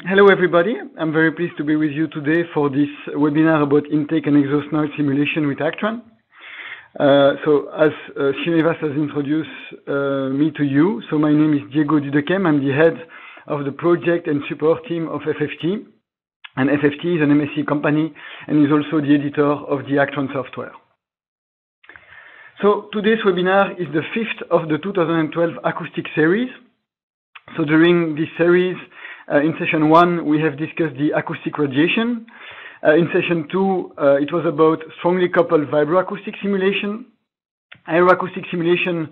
Hello everybody, I'm very pleased to be with you today for this webinar about intake and exhaust noise simulation with Actran. So as Srinivas has introduced me to you, so my name is Diego Dudekem, I'm the head of the project and support team of FFT, and FFT is an MSc company and is also the editor of the Actran software. So today's webinar is the fifth of the 2012 acoustic series. So during this series, in session 1, we have discussed the acoustic radiation. In session 2, it was about strongly coupled vibro-acoustic simulation. Aero-acoustic simulation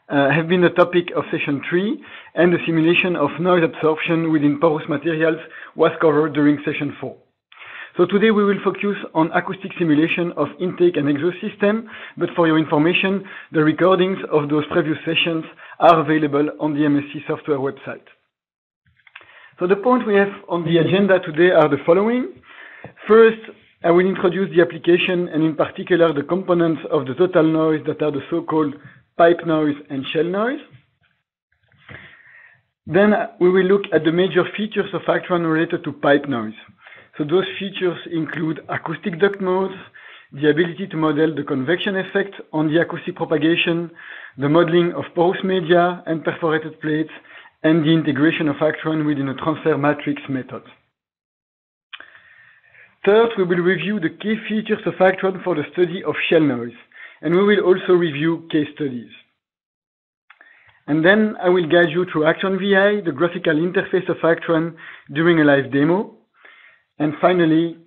have been the topic of session 3, and the simulation of noise absorption within porous materials was covered during session 4. So today we will focus on acoustic simulation of intake and exhaust system, but for your information, the recordings of those previous sessions are available on the MSc software website. So the points we have on the agenda today are the following. First, I will introduce the application and in particular the components of the total noise that are the so-called pipe noise and shell noise. Then we will look at the major features of Actran related to pipe noise. So those features include acoustic duct modes, the ability to model the convection effect on the acoustic propagation, the modeling of porous media and perforated plates, and the integration of Actran within a transfer matrix method. Third, we will review the key features of Actran for the study of shell noise, and we will also review case studies. And then I will guide you through Actran VI, the graphical interface of Actran during a live demo. And finally,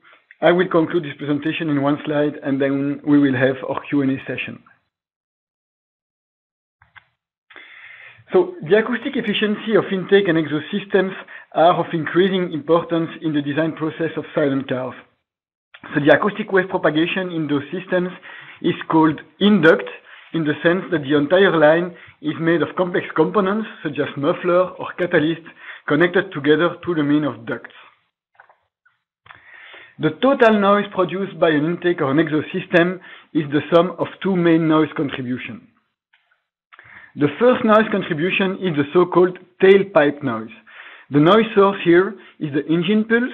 I will conclude this presentation in one slide, and then we will have our Q&A session. So the acoustic efficiency of intake and exhaust systems are of increasing importance in the design process of silent cars. So the acoustic wave propagation in those systems is called induct in the sense that the entire line is made of complex components such as muffler or catalyst connected together through the means of ducts. The total noise produced by an intake or an exhaust system is the sum of two main noise contributions. The first noise contribution is the so-called tailpipe noise. The noise source here is the engine pulse,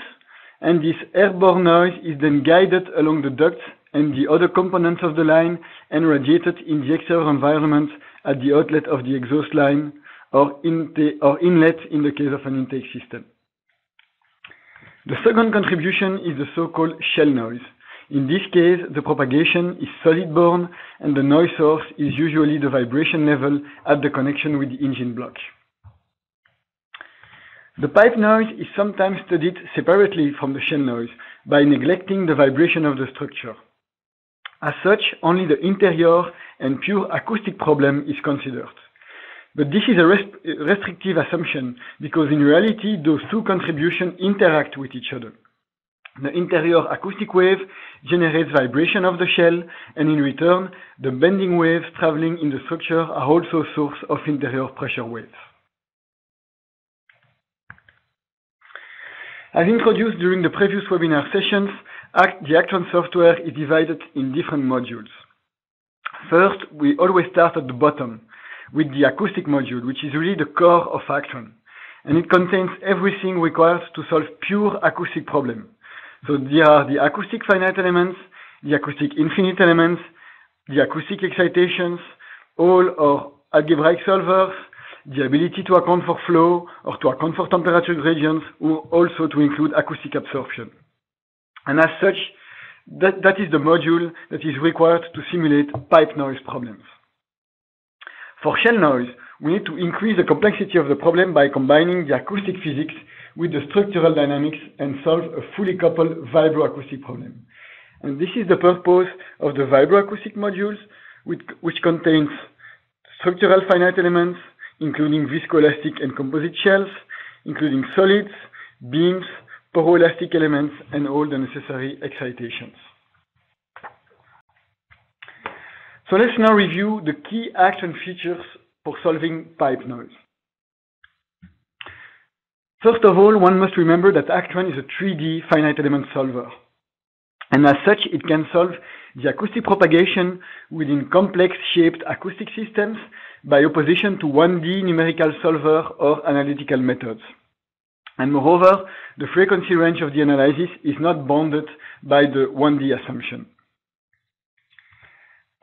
and this airborne noise is then guided along the ducts and the other components of the line and radiated in the exterior environment at the outlet of the exhaust line or inlet in the case of an intake system. The second contribution is the so-called shell noise. In this case, the propagation is solid-borne and the noise source is usually the vibration level at the connection with the engine block. The pipe noise is sometimes studied separately from the shell noise by neglecting the vibration of the structure. As such, only the interior and pure acoustic problem is considered. But this is a restrictive assumption because in reality, those two contributions interact with each other. The interior acoustic wave generates vibration of the shell, and in return, the bending waves traveling in the structure are also a source of interior pressure waves. As introduced during the previous webinar sessions, the Actran software is divided in different modules. First, we always start at the bottom with the acoustic module, which is really the core of Actran, and it contains everything required to solve pure acoustic problems. So there are the acoustic finite elements, the acoustic infinite elements, the acoustic excitations, all our algebraic solvers, the ability to account for flow or to account for temperature gradients, or also to include acoustic absorption. And as such, that is the module that is required to simulate pipe noise problems. For shell noise, we need to increase the complexity of the problem by combining the acoustic physics with the structural dynamics and solve a fully coupled vibro-acoustic problem. And this is the purpose of the vibro-acoustic modules, which contains structural finite elements, including viscoelastic and composite shells, including solids, beams, poroelastic elements, and all the necessary excitations. So let's now review the key Actran features for solving pipe noise. First of all, one must remember that Actran is a 3D finite element solver. And as such, it can solve the acoustic propagation within complex shaped acoustic systems by opposition to 1D numerical solver or analytical methods. And moreover, the frequency range of the analysis is not bounded by the 1D assumption.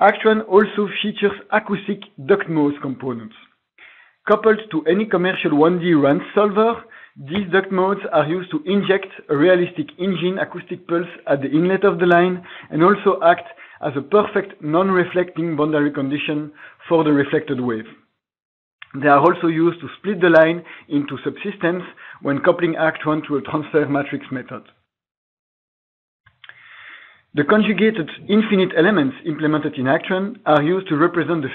Actran also features acoustic duct modes components. Coupled to any commercial 1D RANS solver, these duct modes are used to inject a realistic engine acoustic pulse at the inlet of the line and also act as a perfect non-reflecting boundary condition for the reflected wave. They are also used to split the line into subsystems when coupling Actran to a transfer matrix method. The conjugated infinite elements implemented in Actran are used to represent the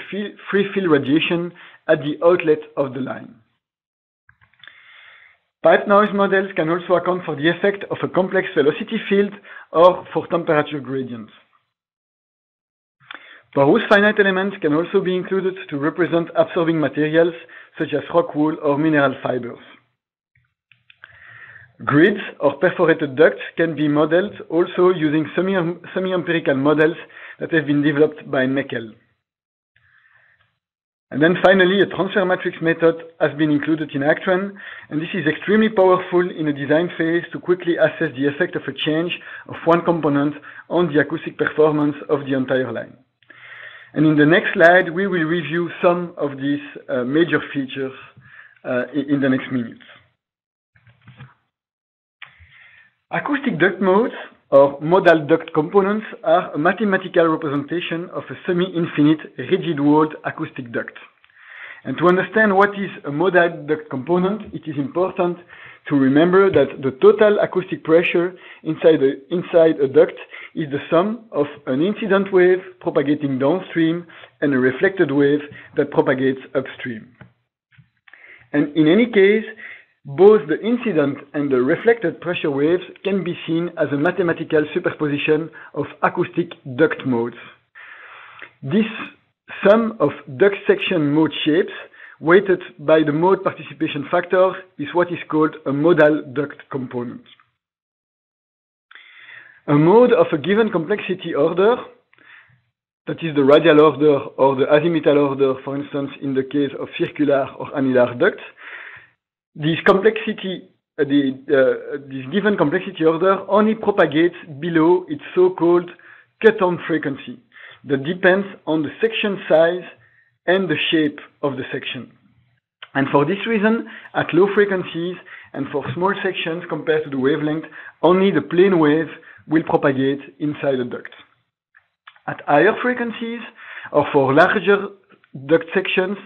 free field radiation at the outlet of the line. Pipe noise models can also account for the effect of a complex velocity field or for temperature gradients. Porous finite elements can also be included to represent absorbing materials such as rock wool or mineral fibers. Grids or perforated ducts can be modeled also using semi-empirical models that have been developed by Meckel. And then finally, a transfer matrix method has been included in Actran, and this is extremely powerful in a design phase to quickly assess the effect of a change of one component on the acoustic performance of the entire line. And in the next slide, we will review some of these major features in the next minutes. Acoustic duct modes or modal duct components are a mathematical representation of a semi-infinite rigid-walled acoustic duct. And to understand what is a modal duct component, it is important to remember that the total acoustic pressure inside a duct is the sum of an incident wave propagating downstream and a reflected wave that propagates upstream. And in any case, both the incident and the reflected pressure waves can be seen as a mathematical superposition of acoustic duct modes. This sum of duct section mode shapes, weighted by the mode participation factor, is what is called a modal duct component. A mode of a given complexity order, that is the radial order or the azimuthal order, for instance, in the case of circular or annular ducts, this given complexity order only propagates below its so-called cut-on frequency that depends on the section size and the shape of the section. And for this reason, at low frequencies and for small sections compared to the wavelength, only the plane wave will propagate inside the duct. At higher frequencies or for larger duct sections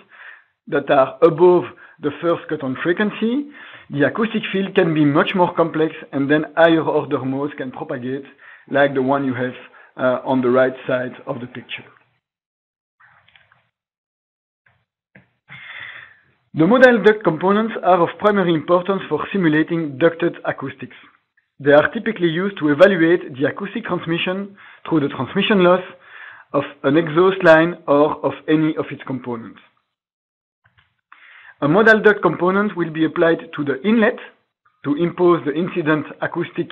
that are above the first cut-on frequency, the acoustic field can be much more complex, and then higher order modes can propagate, like the one you have on the right side of the picture. The modal duct components are of primary importance for simulating ducted acoustics. They are typically used to evaluate the acoustic transmission through the transmission loss of an exhaust line or of any of its components. A modal duct component will be applied to the inlet to impose the incident acoustic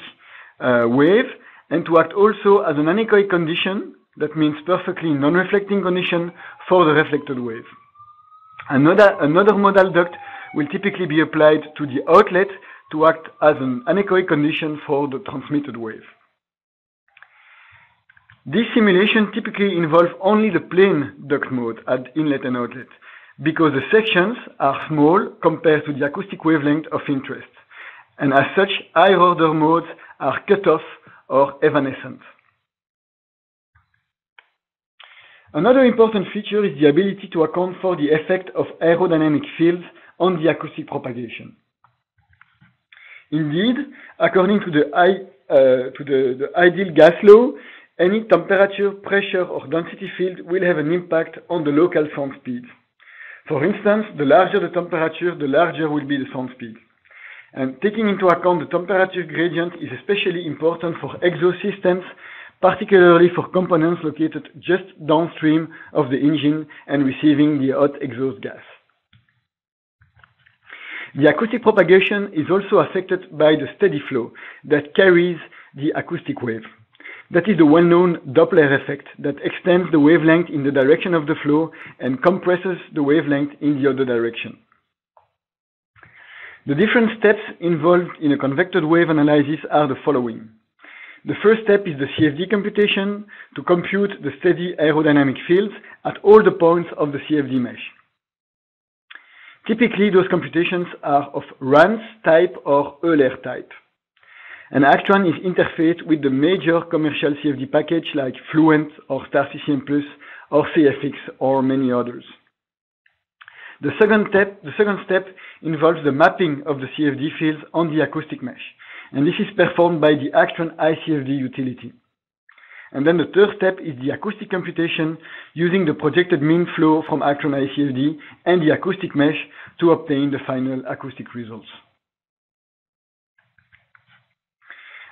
wave and to act also as an anechoic condition, that means perfectly non-reflecting condition, for the reflected wave. Another modal duct will typically be applied to the outlet to act as an anechoic condition for the transmitted wave. This simulation typically involves only the plane duct mode at inlet and outlet, because the sections are small compared to the acoustic wavelength of interest, and as such, higher order modes are cut off or evanescent. Another important feature is the ability to account for the effect of aerodynamic fields on the acoustic propagation. Indeed, according to the ideal gas law, any temperature, pressure, or density field will have an impact on the local sound speed. For instance, the larger the temperature, the larger will be the sound speed. And taking into account the temperature gradient is especially important for exhaust systems, particularly for components located just downstream of the engine and receiving the hot exhaust gas. The acoustic propagation is also affected by the steady flow that carries the acoustic wave. That is the well-known Doppler effect that extends the wavelength in the direction of the flow and compresses the wavelength in the other direction. The different steps involved in a convected wave analysis are the following. The first step is the CFD computation to compute the steady aerodynamic fields at all the points of the CFD mesh. Typically, those computations are of RANS type or Euler type. And Actran is interfaced with the major commercial CFD package like Fluent or Star CCM Plus or CFX or many others. The second step involves the mapping of the CFD fields on the acoustic mesh, and this is performed by the Actran iCFD utility. And then the third step is the acoustic computation using the projected mean flow from Actran iCFD and the acoustic mesh to obtain the final acoustic results.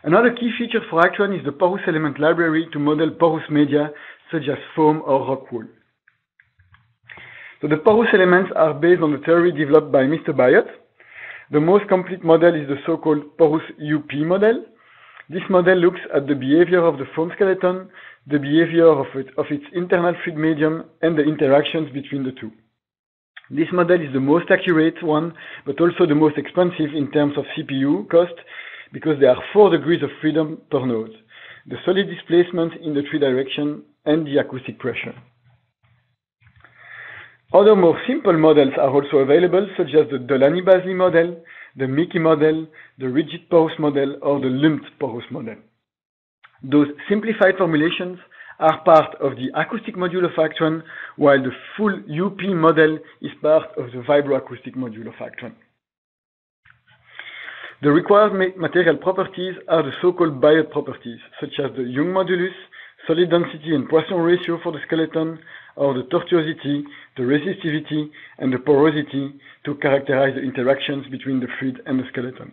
Another key feature for Actran is the porous element library to model porous media such as foam or rock wool. So the porous elements are based on the theory developed by Mr. Bayot. The most complete model is the so-called porous UP model. This model looks at the behavior of the foam skeleton, the behavior of its internal fluid medium, and the interactions between the two. This model is the most accurate one, but also the most expensive in terms of CPU cost, because there are 4 degrees of freedom per node: the solid displacement in the 3 direction and the acoustic pressure. Other more simple models are also available, such as the Delaney-Basley model, the Mickey model, the rigid porous model, or the lumped porous model. Those simplified formulations are part of the acoustic module of Actran, while the full UP model is part of the vibro-acoustic module of Actran. The required material properties are the so-called Bayot properties, such as the Young modulus, solid density and Poisson ratio for the skeleton, or the tortuosity, the resistivity, and the porosity to characterize the interactions between the fluid and the skeleton.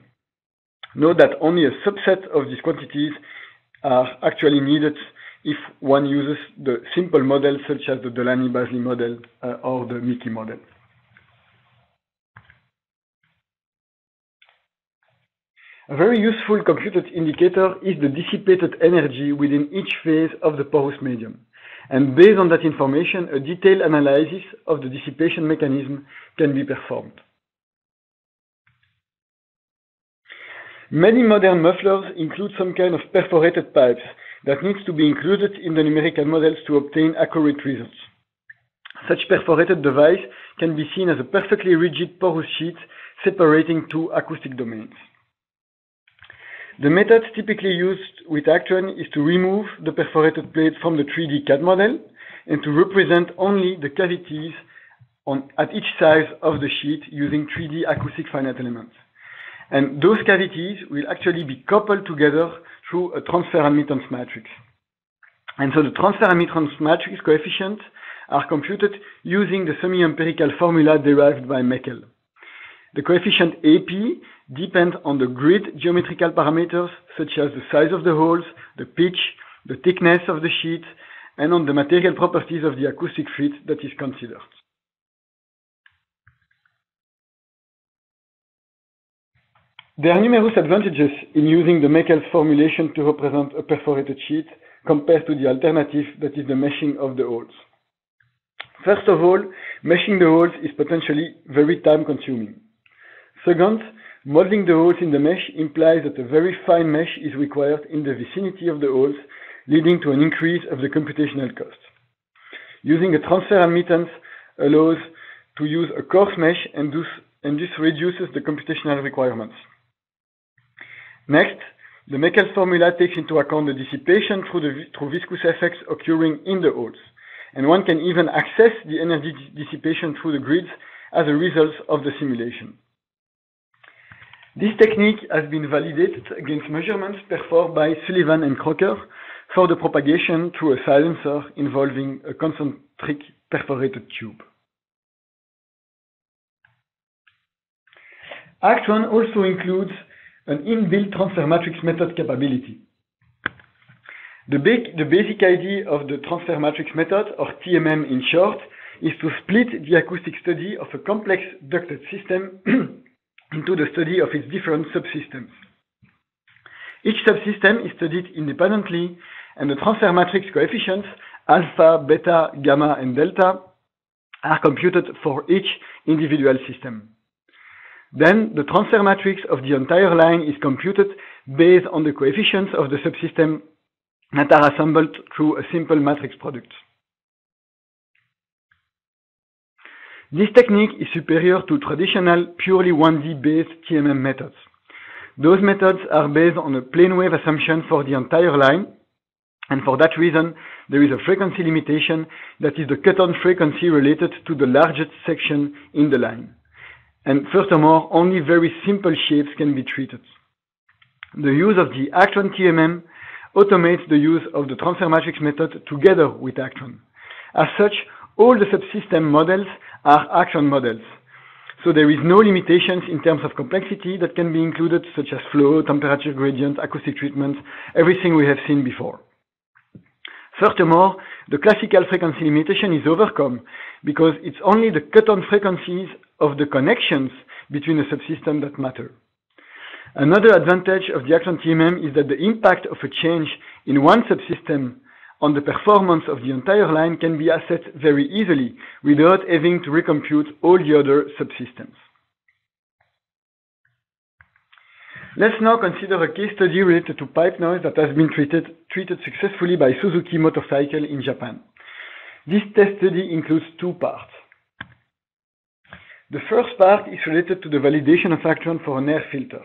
Note that only a subset of these quantities are actually needed if one uses the simple models such as the Delaney-Basley model or the Mickey model. A very useful computed indicator is the dissipated energy within each phase of the porous medium. And based on that information, a detailed analysis of the dissipation mechanism can be performed. Many modern mufflers include some kind of perforated pipes that needs to be included in the numerical models to obtain accurate results. Such perforated device can be seen as a perfectly rigid porous sheet separating 2 acoustic domains. The method typically used with Actran is to remove the perforated plate from the 3D CAD model and to represent only the cavities at each side of the sheet using 3D acoustic finite elements. And those cavities will actually be coupled together through a transfer admittance matrix. And so the transfer admittance matrix coefficients are computed using the semi-empirical formula derived by Meckel. The coefficient AP depends on the grid geometrical parameters such as the size of the holes, the pitch, the thickness of the sheet, and on the material properties of the acoustic fluid that is considered. There are numerous advantages in using the Meckel's formulation to represent a perforated sheet compared to the alternative that is the meshing of the holes. First of all, meshing the holes is potentially very time-consuming. Second, modeling the holes in the mesh implies that a very fine mesh is required in the vicinity of the holes, leading to an increase of the computational cost. Using a transfer admittance allows to use a coarse mesh and this reduces the computational requirements. Next, the Meckel's formula takes into account the dissipation through viscous effects occurring in the holes, and one can even access the energy dissipation through the grids as a result of the simulation. This technique has been validated against measurements performed by Sullivan and Crocker for the propagation through a silencer involving a concentric perforated tube. Actran also includes an inbuilt transfer matrix method capability. The basic idea of the transfer matrix method, or TMM in short, is to split the acoustic study of a complex ducted system into the study of its different subsystems. Each subsystem is studied independently, and the transfer matrix coefficients, alpha, beta, gamma, and delta, are computed for each individual system. Then the transfer matrix of the entire line is computed based on the coefficients of the subsystem that are assembled through a simple matrix product. This technique is superior to traditional purely 1D based TMM methods. Those methods are based on a plane wave assumption for the entire line, and for that reason there is a frequency limitation that is the cut-on frequency related to the largest section in the line. And furthermore, only very simple shapes can be treated. The use of the Actran TMM automates the use of the transfer matrix method together with Actran. As such, all the subsystem models are Actran models. So there is no limitations in terms of complexity that can be included, such as flow, temperature gradient, acoustic treatment, everything we have seen before. Furthermore, the classical frequency limitation is overcome because it's only the cut-on frequencies of the connections between the subsystem that matter. Another advantage of the Actran TMM is that the impact of a change in one subsystem on the performance of the entire line can be assessed very easily without having to recompute all the other subsystems. Let's now consider a case study related to pipe noise that has been treated successfully by Suzuki Motorcycle in Japan. This test study includes two parts. The first part is related to the validation of Actran for an air filter.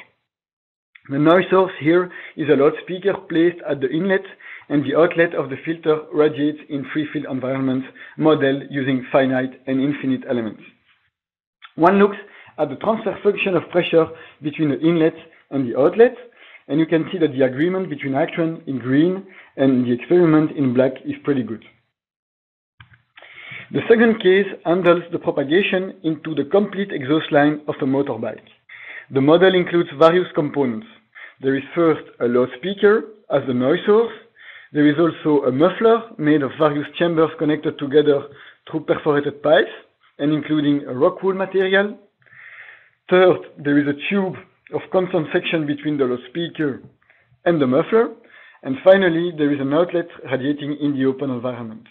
The noise source here is a loudspeaker placed at the inlet, and the outlet of the filter radiates in free field environments modeled using finite and infinite elements. One looks at the transfer function of pressure between the inlet and the outlet, and you can see that the agreement between Actran in green and the experiment in black is pretty good. The second case handles the propagation into the complete exhaust line of a motorbike. The model includes various components. There is first a loudspeaker as the noise source. There is also a muffler made of various chambers connected together through perforated pipes and including a rock wool material. Third, there is a tube of constant section between the loudspeaker and the muffler. And finally, there is an outlet radiating in the open environment.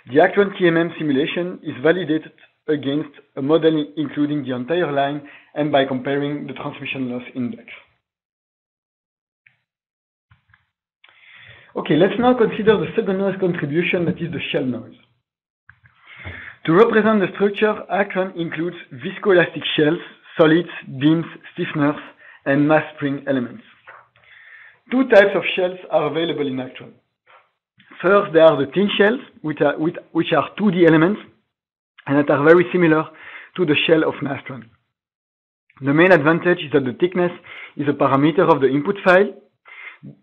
The Actran TMM simulation is validated against a model including the entire line and by comparing the transmission loss index. Okay, let's now consider the second noise contribution, that is the shell noise. To represent the structure, Actran includes viscoelastic shells, solids, beams, stiffeners, and mass spring elements. Two types of shells are available in Actran. First, there are the thin shells, which are 2D elements, and that are very similar to the shell of Nastran. The main advantage is that the thickness is a parameter of the input file,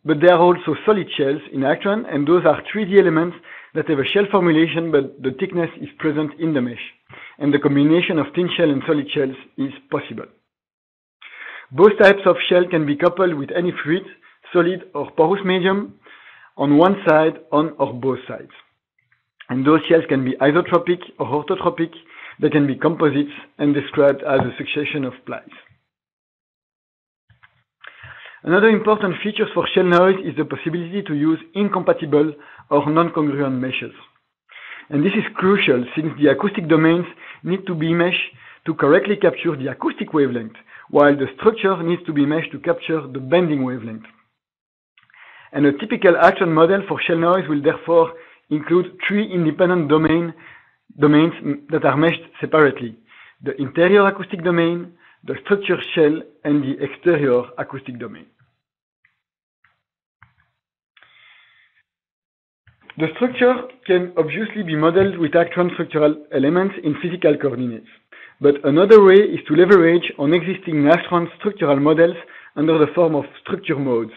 but there are also solid shells in Actran, and those are 3D elements that have a shell formulation, but the thickness is present in the mesh, and the combination of thin shell and solid shells is possible. Both types of shell can be coupled with any fluid, solid or porous medium, on one side, on or both sides. And those shells can be isotropic or orthotropic. They can be composites and described as a succession of plies. Another important feature for shell noise is the possibility to use incompatible or non-congruent meshes. And this is crucial since the acoustic domains need to be meshed to correctly capture the acoustic wavelength, while the structure needs to be meshed to capture the bending wavelength. And a typical Actran model for shell noise will therefore include three independent domains that are meshed separately: the interior acoustic domain, the structure shell, and the exterior acoustic domain. The structure can obviously be modeled with Actran structural elements in physical coordinates, but another way is to leverage on existing Actran structural models under the form of structure modes.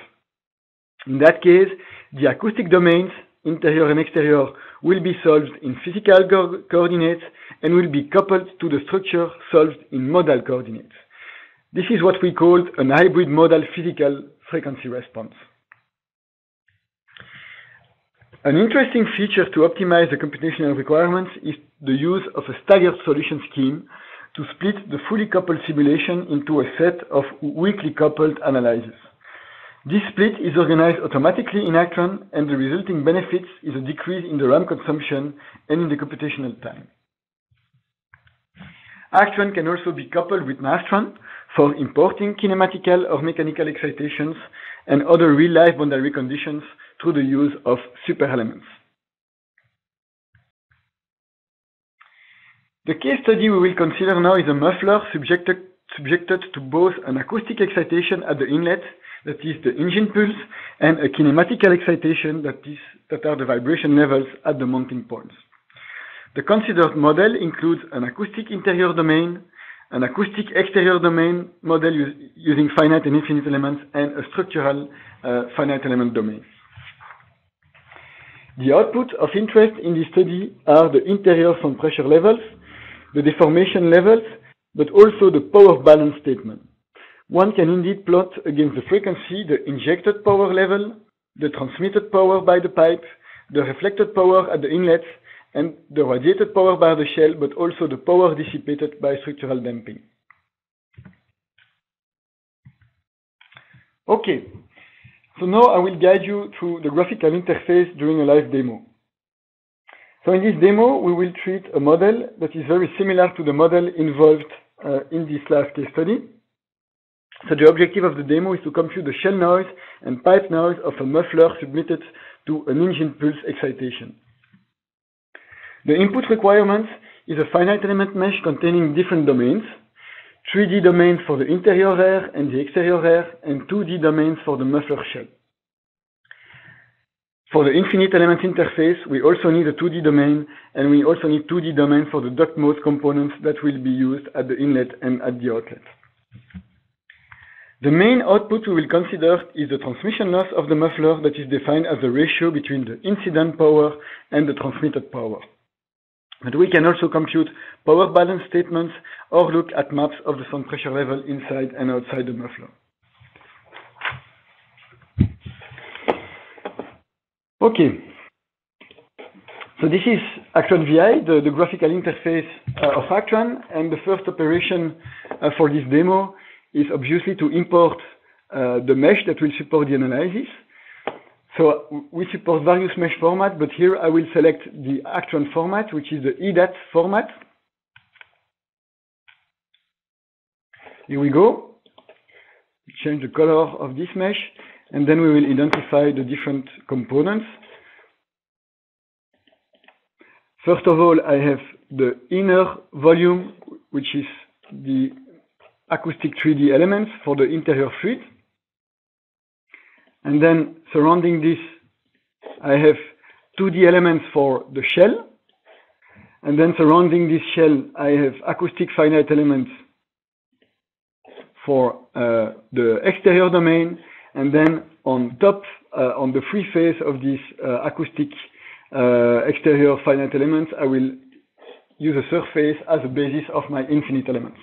In that case, the acoustic domains, interior and exterior, will be solved in physical coordinates and will be coupled to the structure solved in modal coordinates. This is what we call an hybrid modal physical frequency response. An interesting feature to optimize the computational requirements is the use of a staggered solution scheme to split the fully coupled simulation into a set of weakly coupled analyses. This split is organized automatically in Actran, and the resulting benefits is a decrease in the RAM consumption and in the computational time. Actran can also be coupled with Actran for importing kinematical or mechanical excitations and other real-life boundary conditions through the use of superelements. The case study we will consider now is a muffler subjected to both an acoustic excitation at the inlet, that is the engine pulse, and a kinematical excitation, that are the vibration levels at the mounting points. The considered model includes an acoustic interior domain, an acoustic exterior domain model using finite and infinite elements, and a structural finite element domain. The output of interest in this study are the interior sound pressure levels, the deformation levels, but also the power balance statement. One can indeed plot against the frequency the injected power level, the transmitted power by the pipe, the reflected power at the inlet, and the radiated power by the shell, but also the power dissipated by structural damping. Okay, so now I will guide you through the graphical interface during a live demo. So in this demo, we will treat a model that is very similar to the model involved in this last case study. So the objective of the demo is to compute the shell noise and pipe noise of a muffler submitted to an engine pulse excitation. The input requirement is a finite element mesh containing different domains, 3D domains for the interior air and the exterior air, and 2D domains for the muffler shell. For the infinite element interface, we also need a 2D domain, and we also need 2D domain for the duct modes components that will be used at the inlet and at the outlet. The main output we will consider is the transmission loss of the muffler, that is defined as the ratio between the incident power and the transmitted power. But we can also compute power balance statements or look at maps of the sound pressure level inside and outside the muffler. Okay, so this is Actran VI, the graphical interface of Actran, and the first operation for this demo is obviously to import the mesh that will support the analysis. So we support various mesh formats, but here I will select the Actran format, which is the EDAT format. Here we go. Change the color of this mesh, and then we will identify the different components. First of all, I have the inner volume, which is the acoustic 3D elements for the interior fluid. And then surrounding this, I have 2D elements for the shell. And then surrounding this shell, I have acoustic finite elements for the exterior domain. And then on top, on the free face of this acoustic exterior finite elements, I will use a surface as a basis of my infinite elements.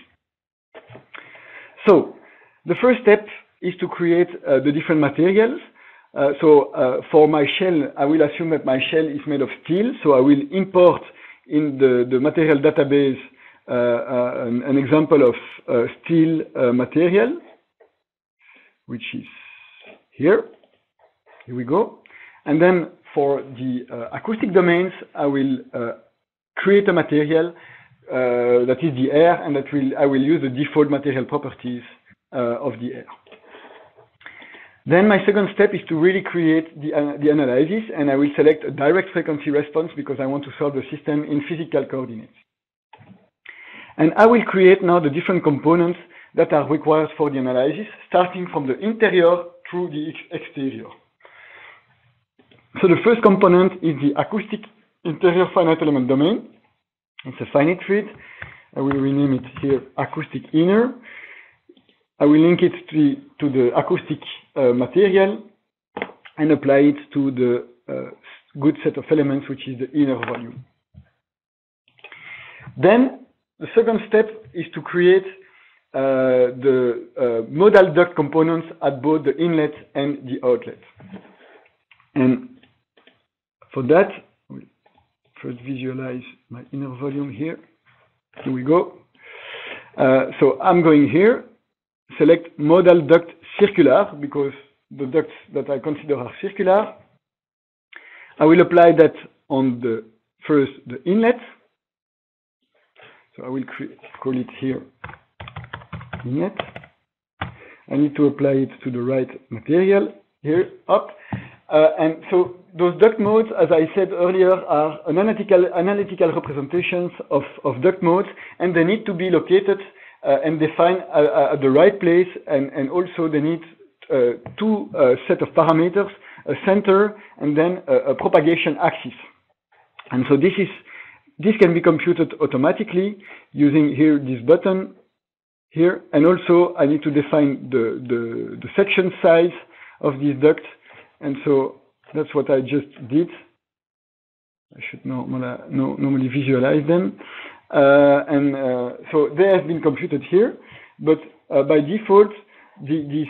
So the first step is to create the different materials. For my shell, I will assume that my shell is made of steel. So I will import in the material database an example of steel material, which is here. Here we go. And then for the acoustic domains, I will create a material that is the air, and I will use the default material properties of the air. Then my second step is to really create the analysis, and I will select a direct frequency response because I want to solve the system in physical coordinates. And I will create now the different components that are required for the analysis, starting from the interior through the exterior. So the first component is the acoustic interior finite element domain. It's a finite fluid. I will rename it here acoustic inner. I will link it to the acoustic material and apply it to the good set of elements, which is the inner volume. Then the second step is to create the modal duct components at both the inlet and the outlet. And for that, we'll first visualize my inner volume here. Here we go. So I'm going here, select modal duct circular, because the ducts that I consider are circular. I will apply that on the inlet. So I will call it here inlet. I need to apply it to the right material here, up. And so those duct modes, as I said earlier, are analytical representations of duct modes, and they need to be located and defined at the right place, and also they need two set of parameters, a center and then a propagation axis. And so this can be computed automatically using here this button here, and also I need to define the section size of this duct, and so that's what I just did. I should normally visualize them, so they have been computed here, but by default these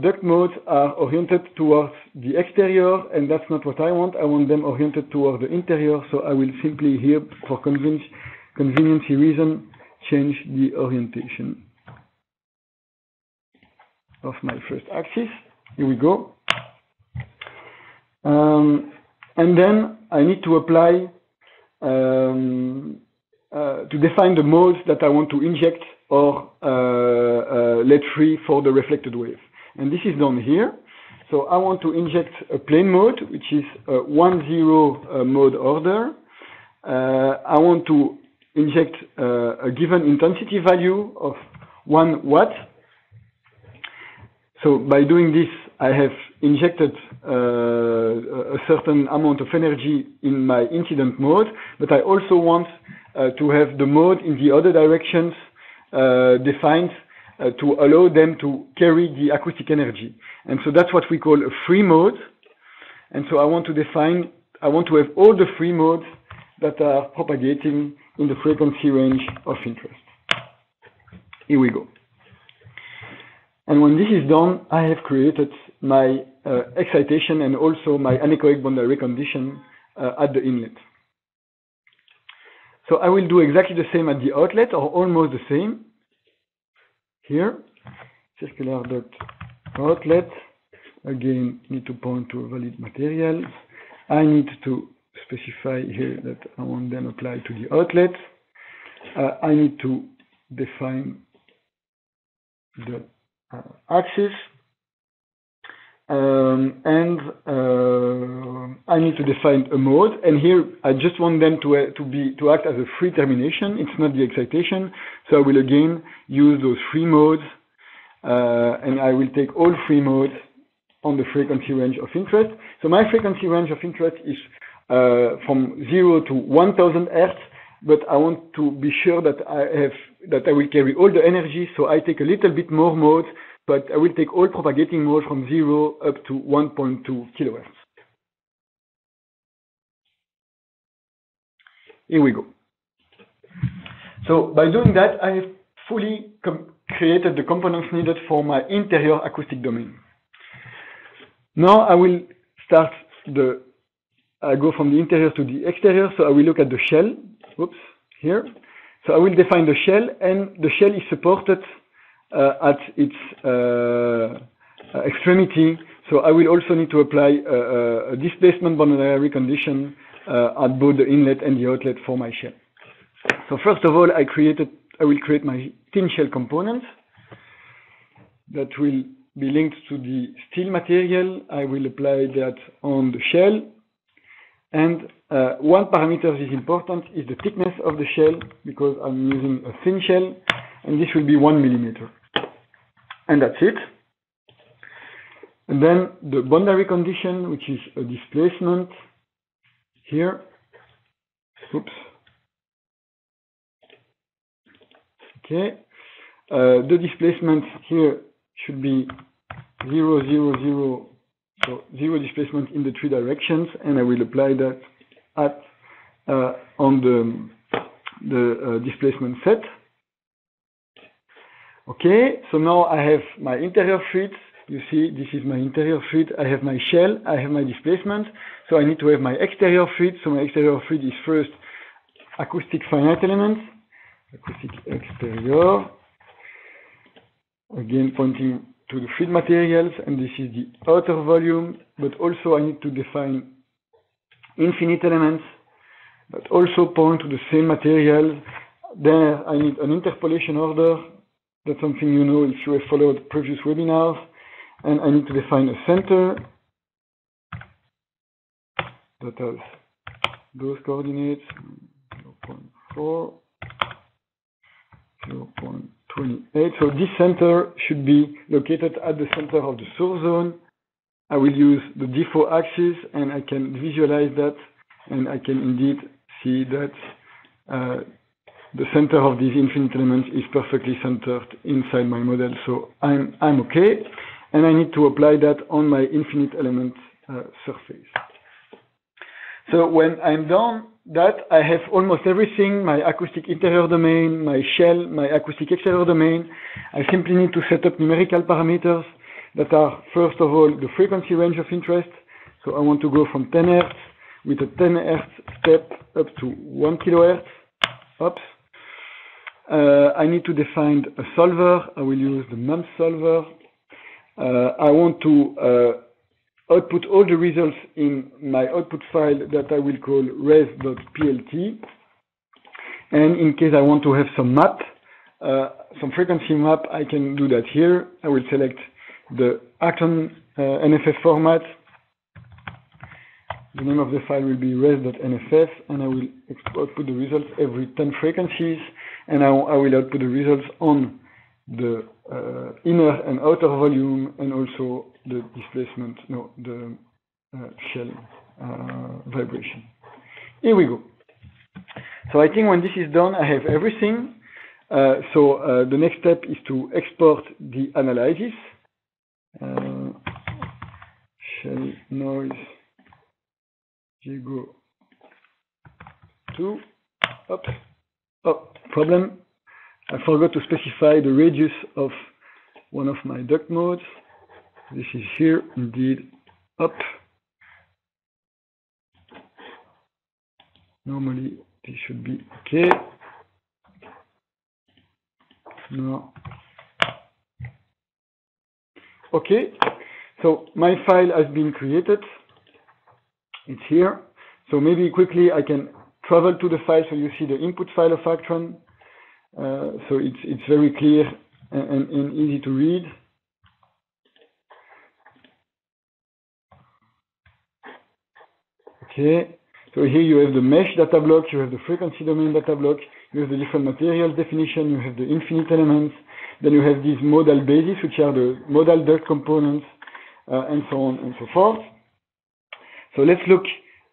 duct modes are oriented towards the exterior, and that's not what I want. I want them oriented towards the interior, so I will simply here, for convenience reason, change the orientation of my first axis. Here we go. And then I need to apply, to define the modes that I want to inject or let free for the reflected wave. And this is done here. So I want to inject a plane mode, which is a 1-0 mode order. I want to inject a given intensity value of 1 watt. So by doing this, I have injected a certain amount of energy in my incident mode, but I also want to have the mode in the other directions defined to allow them to carry the acoustic energy. And so that's what we call a free mode. And so I want to have all the free modes that are propagating in the frequency range of interest. Here we go. And when this is done, I have created my excitation and also my anechoic boundary condition at the inlet. So I will do exactly the same at the outlet, or almost the same. Here, circular duct outlet. Again, need to point to a valid material. I need to specify here that I want them applied to the outlet. I need to define the axis, and I need to define a mode. And here I just want them to act as a free termination. It's not the excitation. So I will again use those free modes, and I will take all free modes on the frequency range of interest. So my frequency range of interest is from 0 to 1000 Hertz, but I want to be sure that I will carry all the energy, so I take a little bit more modes, but I will take all propagating modes from 0 up to 1.2 kilohertz. Here we go. So by doing that, I have fully created the components needed for my interior acoustic domain. Now I will start I go from the interior to the exterior, so I will look at the shell. Oops, here. So I will define the shell, and the shell is supported at its extremity. So I will also need to apply a displacement boundary condition at both the inlet and the outlet for my shell. So first of all, I will create my thin shell components that will be linked to the steel material. I will apply that on the shell. And one parameter that is important is the thickness of the shell, because I'm using a thin shell, and this will be 1 millimeter. And that's it. And then the boundary condition, which is a displacement here. Oops. Okay. The displacement here should be 0, 0, 0. So 0 displacement in the 3 directions, and I will apply that on the displacement set. Okay, so now I have my interior fluid. You see, this is my interior fluid. I have my shell, I have my displacement. So I need to have my exterior fluid. So my exterior fluid is first acoustic finite elements, acoustic exterior. Again, pointing to the fluid materials, and this is the outer volume, but also I need to define infinite elements that also point to the same materials. There I need an interpolation order. That's something you know if you have followed previous webinars. And I need to define a center that has those coordinates, 0.4, 0.28. So this center should be located at the center of the source zone. I will use the default axis, and I can visualize that, and I can indeed see that the center of these infinite elements is perfectly centered inside my model. So I'm okay, and I need to apply that on my infinite element surface. So when I'm done that, I have almost everything: my acoustic interior domain, my shell, my acoustic exterior domain. I simply need to set up numerical parameters that are, first of all, the frequency range of interest. So I want to go from 10 Hz with a 10 Hz step up to 1 kHz. Oops. I need to define a solver. I will use the num solver. I want to output all the results in my output file that I will call res.plt. And in case I want to have some map, some frequency map, I can do that here. I will select the Actran NFF format. The name of the file will be res.nff, and I will output the results every 10 frequencies, and I will output the results on the inner and outer volume, and also the displacement, the shell vibration. Here we go. So I think when this is done, I have everything. So the next step is to export the analysis. Shell noise Jigo 2. Oops. Oh, problem. I forgot to specify the radius of one of my duct modes. This is here, indeed, up. Normally, this should be okay. No. Okay, so my file has been created. It's here. So maybe quickly I can travel to the file so you see the input file of Actran. So it's very clear and easy to read. Okay, so here you have the mesh data block, you have the frequency domain data block, you have the different materials definition, you have the infinite elements, then you have these modal bases, which are the modal duct components, and so on and so forth. So let's look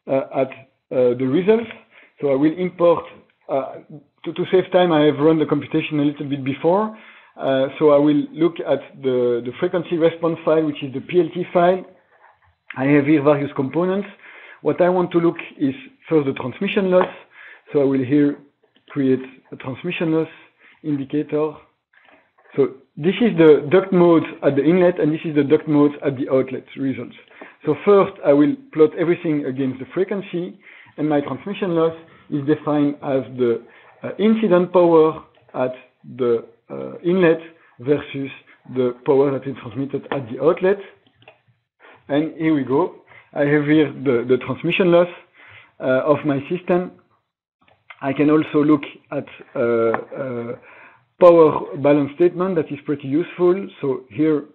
at the results. So I will import, to save time, I have run the computation a little bit before. So I will look at the frequency response file, which is the PLT file. I have here various components. What I want to look is first the transmission loss. So I will here create a transmission loss indicator. So this is the duct modes at the inlet, and this is the duct modes at the outlet results. So first I will plot everything against the frequency, and my transmission loss is defined as the incident power at the inlet versus the power that is transmitted at the outlet. And here we go. I have here the transmission loss of my system. I can also look at power balance statement that is pretty useful. So here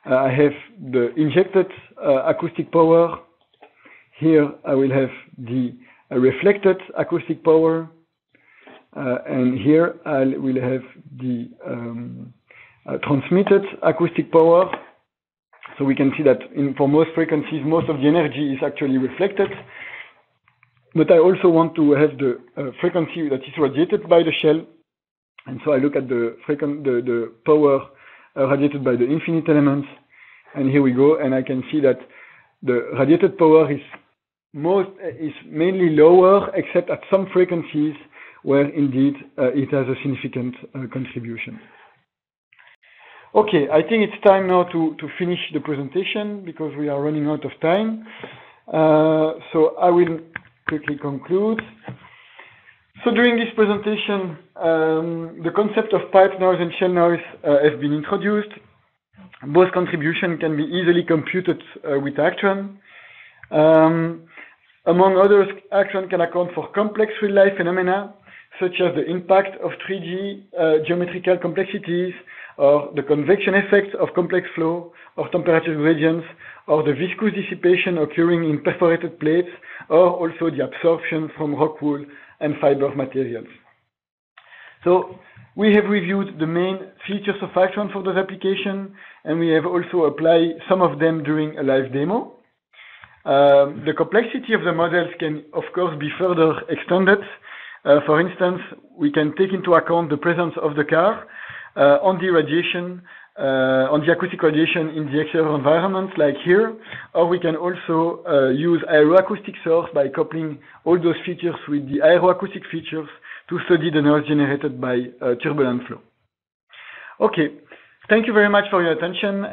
I have the injected acoustic power. Here I will have the reflected acoustic power. And here I will have the transmitted acoustic power. So we can see that for most frequencies, most of the energy is actually reflected. But I also want to have the frequency that is radiated by the shell. And so I look at the power radiated by the infinite elements. And here we go. And I can see that the radiated power is mainly lower, except at some frequencies where indeed it has a significant contribution. Okay, I think it's time now to finish the presentation because we are running out of time. So I will quickly conclude. So during this presentation, the concept of pipe noise and shell noise has been introduced. Both contributions can be easily computed with Actran. Among others, Actran can account for complex real-life phenomena such as the impact of 3D geometrical complexities, or the convection effects of complex flow, or temperature gradients, or the viscous dissipation occurring in perforated plates, or also the absorption from rock wool and fiber materials. So we have reviewed the main features of Actran for those applications, and we have also applied some of them during a live demo. The complexity of the models can, of course, be further extended. For instance, we can take into account the presence of the car on the radiation, on the acoustic radiation in the exterior environment, like here, or we can also use aero-acoustic source by coupling all those features with the aero-acoustic features to study the noise generated by turbulent flow. Okay, thank you very much for your attention.